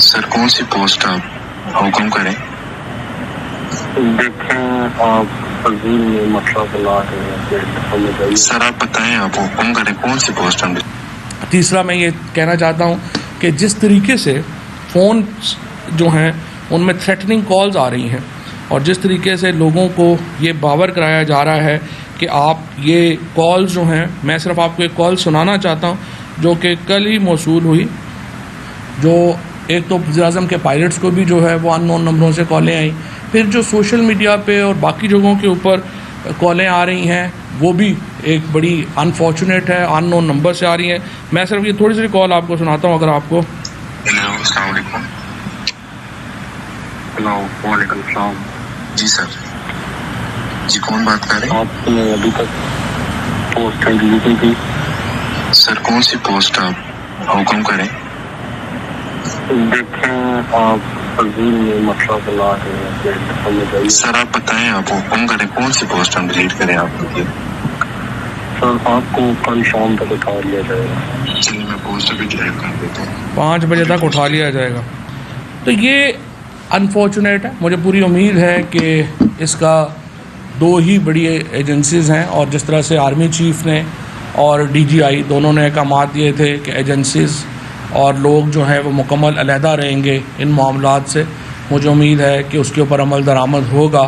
Sir कौन सी post आप हुक्म करें? देखें आप फजील में मतलब ला रहे हैं। सर आप बताएं, आप हुक्म करें कौन सी पोस्ट हम। तीसरा मैं ये कहना चाहता हूँ कि जिस तरीके से फ़ोन जो हैं उनमें थ्रेटनिंग कॉल्स आ रही हैं और जिस तरीके से लोगों को ये बावर कराया जा रहा है कि आप ये कॉल्स जो हैं, मैं सिर्फ आपको एक कॉल सुनाना चाहता हूँ जो कि कल ही मौसूल हुई। जो एक तो वज़ीर-ए-आज़म के पायलट्स को भी जो है वो अननोन नंबरों से कॉलें आई, फिर जो सोशल मीडिया पे और बाकी जगहों के ऊपर कॉलें आ रही हैं वो भी एक बड़ी अनफॉर्चुनेट है, अननोन नंबर से आ रही हैं। मैं सिर्फ ये थोड़ी सी कॉल आपको सुनाता हूँ अगर आपको। हेलो अस्सलाम वालेकुम। हेलो वालेकुम सलाम। जी सर, जी कौन बात कर रहे हैं? आपने अभी तक पोस्ट डिलीट की थी। सर कौन सी पोस्ट आप हुक्म करें? देखें आप फजील में मतलब ला रहे हैं। सर आप बताएं, आप हुक्म करें कौन सी पोस्ट हम डिलीट करें आपके लिए? सर आपको कल शाम तक उठा लिया जाएगा। चलिए मैं पोस्ट अभी डिलीट कर देता हूँ। 5 बजे तक उठा लिया जाएगा। तो ये अनफॉर्चुनेट है। मुझे पूरी उम्मीद है कि इसका 2 ही बड़ी एजेंसीज़ हैं और जिस तरह से आर्मी चीफ़ ने और DGI दोनों ने अहकामात दिए थे कि एजेंसीज़ और लोग जो हैं वो मुकम्मल अलहदा रहेंगे इन मामलात से, मुझे उम्मीद है कि उसके ऊपर अमल दरामद होगा।